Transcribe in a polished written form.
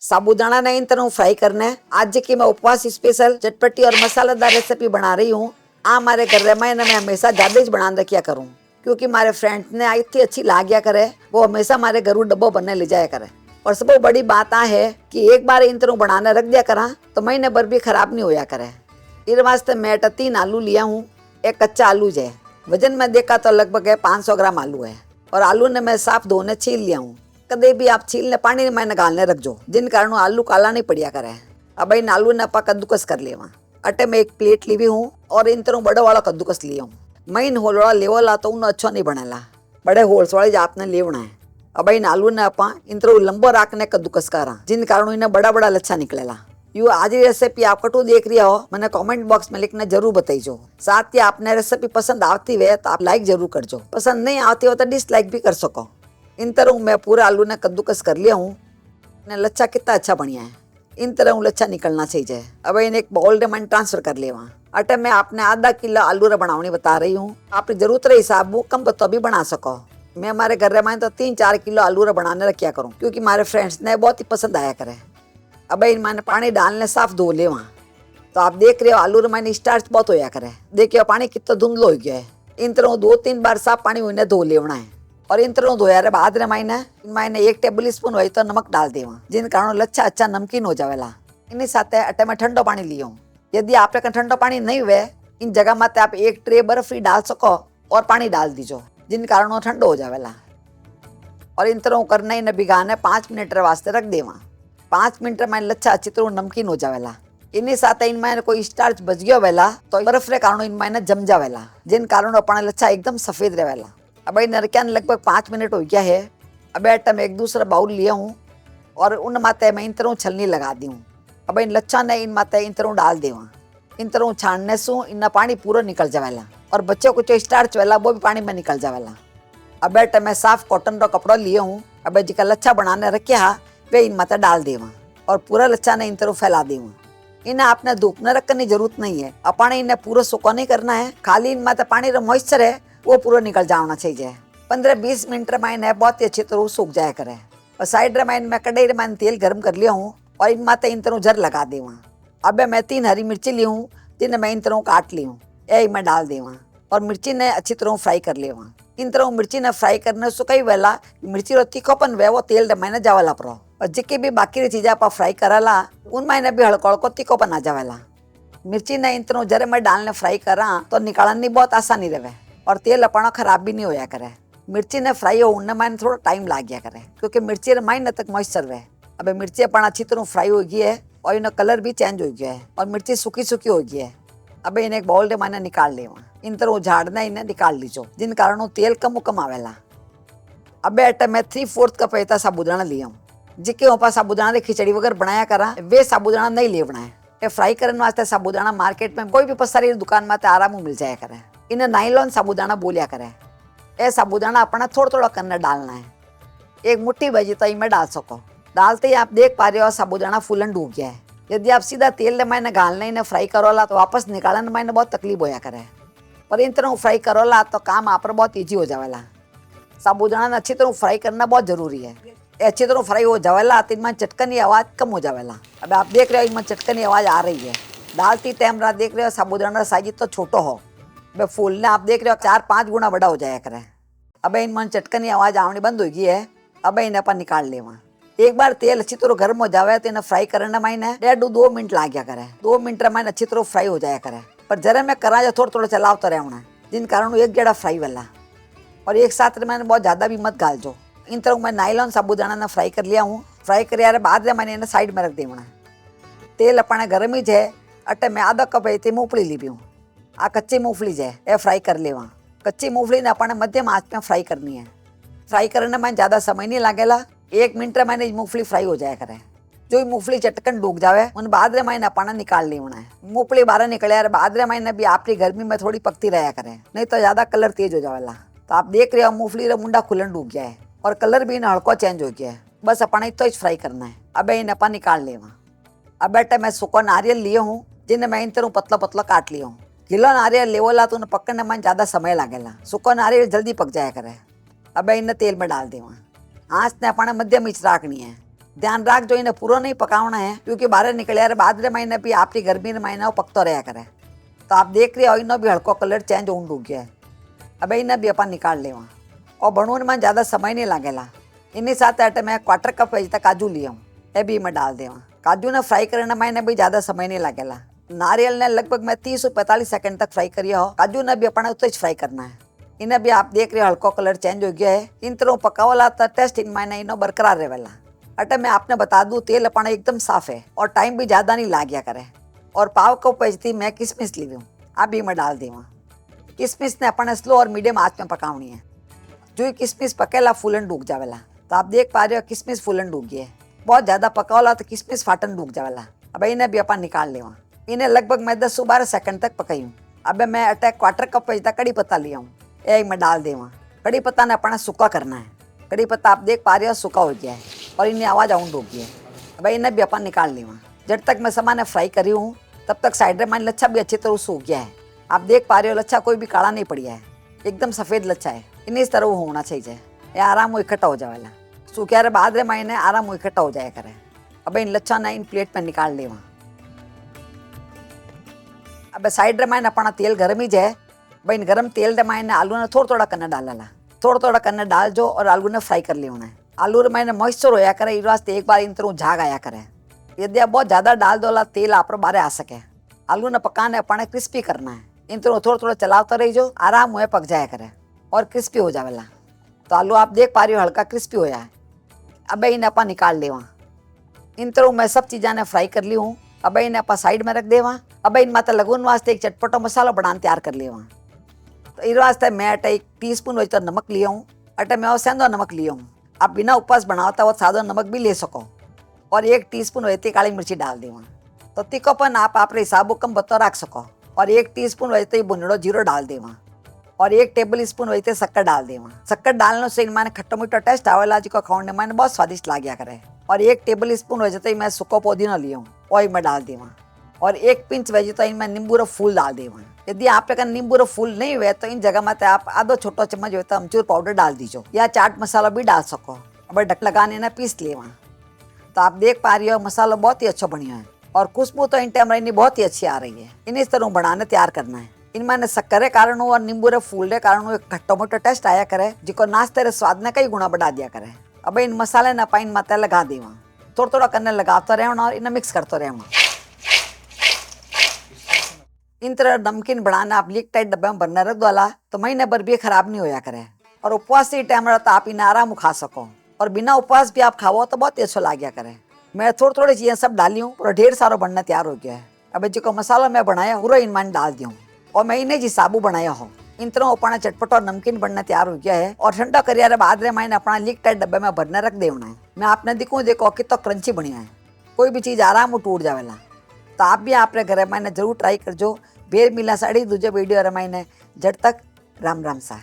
साबूदाना नहीं तरह फ्राई करना है। आज की मैं उपवास स्पेशल चटपटी और मसालेदार रेसिपी बना रही हूँ। हमारे घर में मैं हमेशा ज्यादा ही बना रखिया करूँ, क्योंकि हमारे फ्रेंड ने इतनी अच्छी लागिया करे, वो हमेशा हमारे घर डब्बो बनने ले जाया करे। और सबसे बड़ी बात आ है कि एक बार इन तरह बनाने रख दिया करा तो महीने भर भी खराब नहीं होया करे। इस वास्ते मैं 3 आलू लिया हूँ। एक कच्चा आलू है, वजन में देखा तो लगभग 500 ग्राम आलू है। और आलू ने मैं साफ धोने छील लिया हूँ। कदे भी आप छीलने पानी में गालने रख जो, जिन कारण आलू काला नहीं पड़िया करे। अब इन आलू ने आप कद्दूकस कर लिया। अटे में एक प्लेट ली हूँ और इन तरह बड़े वाला कद्दूकस लिया हूँ। मैं इन होल वाला लेवला तो उन्हें अच्छा नहीं बनेला, बड़े होल्स वाले आपने लेवना है। अब इन आलू ने आप इन तरह लंबो राखने कद्दूकस करा, जिन कारण इन्हें बड़ा बड़ा लच्छा निकलेला। यू आज रेसिपी आप कटू देख रही हो, मैंने कमेंट बॉक्स में लिखने जरूर बताइजो। साथ ही आपने रेसिपी पसंद आती है तो आप लाइक जरूर करजो, पसंद नहीं आती हो तो डिसलाइक भी कर सको। इन तरह मैं पूरा आलू ने कद्दूकस कर लिया हूँ। लच्छा कितना अच्छा बढ़िया है, इन तरह लच्छा निकलना चाहिए। अब इन्हें एक बाउल में ट्रांसफर कर लिया। अटे में आपने आधा किलो आलू रे बनावनी बता रही हूँ। आपकी जरूरत रे हिसाब कम तो भी बना सको। मैं हमारे घर में तो 3-4 किलो आलू रे बनाने रखिया करूँ, क्योंकि हमारे फ्रेंड्स ने बहुत ही पसंद आया करे। अब इन मैंने पानी डालने साफ धो ले। तो आप देख रहे हो आलू रे मैंने स्टार्च बहुत होया करे। देखिए पानी कितना धुंधलो हो गया है। इन तरह 2-3 बार साफ पानी उन्हें धो लेना है। और इन तरह धोया रे बाद मैंने 1 टेबल स्पून हुई तो नमक डाल देवा, जिन कारण लच्छा अच्छा नमकीन हो जावेला। इन साथ अटे में ठंडो पानी लियो। यदि आप ठंडो पानी नहीं हुए, इन जगह में आप 1 ट्रे बर्फ ही डाल सको और पानी डाल दीजो, जिन कारण वो ठंडो हो जावेला। और इन तरह करना इन्हें भिगाने 5 मिनट वास्ते रख देवा। 5 मिनट में लच्छा अच्छी तरह नमकीन हो जावेला। इन्हीं साथ इनमें कोई स्टार्च बच गया वेला तो बर्फ रे कारण इनमें जम जावेला, जिन कारण अपना लच्छा एकदम सफेद रहेला। अब इन नरक्या लगभग 5 मिनट हो गया है। अब अटे में एक दूसरा बाउल लिया हूँ और उन माते मैं इन तरह छलनी लगा दी हूँ। अब इन लच्छा ने इन माते इन तरह डाल देवा। इन तरह छानने से इन पानी पूरा निकल जावेला और बच्चों को जो स्टार्च वेला वो भी पानी में निकल जावेला। अब अटे मैं साफ कॉटन का कपड़ा लिया हूँ। अब जिका लच्छा बनाने रखा वे इन माते डाल देवा और पूरा लच्छा ने इन तरह फैला देवा। इन्हें आपने धूप में रखने की जरूरत नहीं है। अपने इन्हें पूरा सूखा नहीं करना है, खाली इन माते पानी का मॉइस्चर है वो पूरा निकल जाना चाहिए। 15-20 मिनट में इन्हें बहुत ही अच्छी तरह सूख जाया करे। और साइड में मैं कढ़ाई में तेल गर्म कर लिया हूँ और इन माते इन तरह जर लगा देवा। अब मैं 3 हरी मिर्ची ली हूँ, जिन्हें मैं इन तरह काट ली हूँ, यही मैं डाल देवा। और मिर्ची ने अच्छी तरह फ्राई कर लेवा। इन तरह मिर्ची ने फ्राई करने से कई वेला मिर्ची रो तीखोपन वे वो तेल मैंने जावेला पड़ो। और जितनी भी बाकी चीजें आप फ्राई कराला उनमें भी हल्को हल्को तीखोपन आ जावेला। मिर्ची ने इन तरह जरे मैं डालने फ्राई करा तो निकालने बहुत आसानी रहे और तेल अपना खराब भी नहीं होया करे। मिर्ची ने फ्राई हो उनने मैंने थोड़ा टाइम लाग गया करे, क्योंकि मिर्ची रे माइन तक मॉइस्चर रहे। अब मिर्ची अपना अच्छी तरह फ्राई हो गई है और इनका कलर भी चेंज हो गया है और मिर्ची सूखी सूखी हो गई है। अब इन्हें एक बाउल में मैंने निकाल लेवा। इन तरह झाड़ना इन्हें निकाल लीजो, जिन कारण तेल कम आवेला। अब अटे मैं 3/4 कप ऐसा साबूदाना लिया हूँ। जिके ऊपर साबूदाना री खिचड़ी वगैरह बनाया करा वे साबूदाना नहीं लेवना है। ये फ्राई करने वास्ते साबूदाना मार्केट में कोई भी पसारी दुकान में आराम मिल जाया करे। इन्हें नाइलॉन साबूदाना बोलिया करे। ये साबूदाना अपना थोड़ा थोड़ा करने डालना है। एक मुट्ठी बजी तो इनमें डाल सको। डालते ही आप देख पा रहे हो साबूदाना फूलन डूब गया है। यदि आप सीधा तेल में गालने इन्हें फ्राई करोला तो वापस निकालने में बहुत तकलीफ होया करे। पर इन तरह फ्राई करोला तो काम आप बहुत ईजी हो जावेला। साबूदाना अच्छी तरह फ्राई करना बहुत जरूरी है। अच्छी तरह फ्राई हो जावेला तो इनमें चटकन की आवाज़ कम हो जावेला। अब आप देख रहे हो इनमें चटकन की आवाज़ आ रही है। डालती टाइम देख रहे हो साबूदाना साइज तो छोटो हो, वे फूलने आप देख रहे हो 4-5 गुना बड़ा हो जाया करे। अब इनमें चटकन की आवाज़ आवनी बंद हो गई है। अब इन्हें अपन निकाल लेवा। एक बार तेल अच्छी तरह गर्म हो जावे तो इन्हें फ्राई करने में 1.5-2 मिनट लाग गया करे। 2 मिनट में अच्छी तरह फ्राई हो जाया करे। पर जरा मैं करा जो थोड़ा थोड़ा चलावता रहना, जिन कारण एक जड़ा फ्राई वाला। और एक साथ मैंने बहुत ज़्यादा भी मत गाल जो। इन तरह मैं नाइलॉन साबूदाना ने फ्राई कर लिया हूँ। फ्राई कर बाद में मैंने इन्हें साइड में रख देना। तेल अपने गर्म ही है। अटे में आधा कप ऐसी मूँगफली ली हूँ। आ कच्ची मूँगफली है ये फ्राई कर लेवा। कच्ची मूँगफली ने अपने मध्यम आंच में फ्राई करनी है। फ्राई करने में ज़्यादा समय नहीं लगेला। 1 मिनट में मैंने मूँगफली फ्राई हो जाया करे। जो मूँगफली चटकन डूब जावे उन बाद में मैंने अपना निकाल लेना है। मूँगफली बाहर निकले बाद में मैंने भी आपकी गर्मी में थोड़ी पकती रहा करे, नहीं तो ज़्यादा कलर तेज हो जावेला। तो आप देख रहे हो मूँगफली रा मुंडा खुलन डूब गया है और कलर भी इन्हें हल्को चेंज हो गया है। बस अपना इतना ही फ्राई करना है। अब इन्हें अपन निकाल लेवा। अब अटे मैं सूखा नारियल लिए हूँ, जिन्हें मैं इन तरह पतला पतला काट लिया हूँ। गीला नारियल लेवला तो उन्हें पकने में ज़्यादा समय लगेला। सूखा नारियल जल्दी पक जाया करे। अब इन्हें तेल में डाल देवा। आँच ने अपने मध्यम आंच रखनी है। ध्यान राख जो इन्हें पूरा नहीं पकाना है, क्योंकि बाहर निकले यार बाद रे महीने भी आपकी गर्मी रे महीना वो पकतो रहा करे। तो आप देख रहे हो इनो भी हल्को कलर चेंज होने लग गया है। अब इन्हें भी अपन निकाल लेवा और बनने में ज़्यादा समय नहीं लगेगा। इन्हीं साथ आटे मैं 1/4 कप वजह काजू लिया हूँ, ये भी मैं डाल देवा। काजू ने फ्राई करने में भी ज़्यादा समय नहीं लगेगा। नारियल ने लगभग मैं 30 से 45 सेकंड तक फ्राई करिए हो। काजू ने भी अपने उतना ही फ्राई करना है। इन्हें भी आप देख रहे हो हल्को कलर चेंज हो गया है। इन तरह पकावला तो टेस्ट इन मैंने इनो बरकरार रहेला। अटे मैं आपने बता दूं तेल अपना एकदम साफ है और टाइम भी ज़्यादा नहीं लाग्या करे। और पाव कप पैजती मैं किशमिश ली हूँ, आप भी मैं डाल देवा। किशमिश ने अपने स्लो और मीडियम आँच में पकावनी है। जो ही किशमिश पकेला फूलन डूब जावेला। तो आप देख पा रहे हो किशमिश फूलन डूब गया है। बहुत ज़्यादा पकावला तो किशमिश फाटन डूब जावेला। अब इन्हें भी अपन निकाल लेवा। इन्हें लगभग मैं 10 से 12 सेकंड तक पकाई हूँ। अब मैं अटे 1/4 कप पैजता कड़ी पत्ता लिया हूँ, यही मैं डाल देवा। कड़ी पत्ता ने अपना सूखा करना है। कड़ी पत्ता आप देख पा रहे हो सूखा हो गया है और इन्हें आवाज़ आउंड हो गया है। अब इन्हें भी अपन निकाल लेवा। जब तक मैं सामान फ्राई करी हूँ तब तक साइड में लच्छा भी अच्छी तरह सूख गया है। आप देख पा रहे हो लच्छा कोई भी काला नहीं पड़िया है, एकदम सफ़ेद लच्छा है। इन्हें इस तरह वो होना चाहिए, ये आराम वो इकट्ठा हो जाएगा। सूखे रे बाद रे महीने आराम वो इकट्ठा हो जाया करे। अब इन लच्छा ने इन प्लेट में निकाल लेवा। अब साइड रे मायने अपना तेल गर्म ही जाए। भाई इन गर्म तेल रे मायने आलू ने थोड़ा थोड़ा करना डालना, थोड़ा थोड़ा करना डाल जो और आलू ने फ्राई कर लेना है। आलू रे मायने मॉइस्चर होया करे इस वास्ते एक बार इन तरह झाग आया करे। यदि आप बहुत ज़्यादा डाल दोला तेल आप बाहर आ सके। आलू ने पकाने अपने क्रिस्पी करना है। इन तरह थोड़ा थोड़ा चलाते रही जो आराम हुए पक जाया करे और क्रिस्पी हो जावेला। तो आलू आप देख पा रही हो हल्का क्रिस्पी होया है। अब इन्हें अपन निकाल लेवा। इन तरह मैं सब चीज़ा ने फ्राई कर ली हूँ। अब इन्हें अपन साइड में रख देवा। अब इन माता लगून वास्ते एक चटपटो मसाला बनाने तैयार कर लेवा। तो इस वास्ते मैं अटे 1 टीस्पून वही तो नमक लिया हूँ। अटे मैं वो सेंधो नमक लिया हूँ। आप बिना उपवास बनाता वो सादो नमक भी ले सको। और 1 टीस्पून वही काली मिर्ची डाल देवा। तो तीखोपन आप अपने हिसाब कम बतो रख सको। और 1 टीस्पून वही भुनड़ो जीरो डाल देवा। और 1 टेबल स्पून वही शक्कर डाल देवा। शक्कर डालने से इन मैंने खट्टो मीठो टेस्ट आवेला जिसको खाने में बहुत स्वादिष्ट लाग्या करे। और 1 टेबल स्पून वजह मैं सूखो पुदीना लिया हूँ, वही मैं डाल देवा। और 1 पिंच वजह तो इनमें नींबू रो फूल डाल देवा। यदि आप अगर नींबू रो फूल नहीं हुए तो इन जगह में आप आधो छोटो चम्मच हो तो अमचूर पाउडर डाल दीजो या चाट मसाला भी डाल सको। अब ढक लगाने ना पीस लेवा। तो आप देख पा रही हो मसाला बहुत ही अच्छा बनिया है और खुशबू तो इन टाइम रहनी बहुत ही अच्छी आ रही है। इन इस तरह बनाने तैयार करना है। इनमें शक्कर के कारण और नींबू रे फूल के कारण एक खट्टो मोटो टेस्ट आया करे जिको नाश्ते रे स्वाद ने कई गुना बढ़ा दिया करे। अब इन मसाले ना पाइन माते लगा देवा। थोड़ा थोड़ा करने लगाता रहना और इन्हें मिक्स करते रहना। इन तरह नमकीन बनाना आप लीक टाइट डब्बे में भरना रख दो तो महीने भर भी खराब नहीं होया करे। और उपवास से टाइम रहता आप इन्हें आराम खा सको। और बिना उपवास भी आप खाओ तो बहुत ही अच्छा लग गया करे। मैं थोड़ी थोड़ी चीजें सब डाली हूँ और ढेर सारा बनना तैयार हो गया है। अब जो मसाला मैं बनाया पूरा इन डाल दी हूँ और मैं इन्हें जी साबू बनाया हूँ। इन तरह अपना चटपटा और नमकीन बनना तैयार हो गया है। और ठंडा करिया बाद रे मैंने अपना लीक टाइट डब्बे में भरने रख देना है। मैं आपने दिखूँ देखो कि तो क्रंची बढ़िया है, कोई भी चीज़ आराम टूट जावेला। तो आप भी आपने घर मैंने जरूर ट्राई करजो। बेर मिला साड़ी दूजे वीडियो रमाइने जट तक राम राम सा।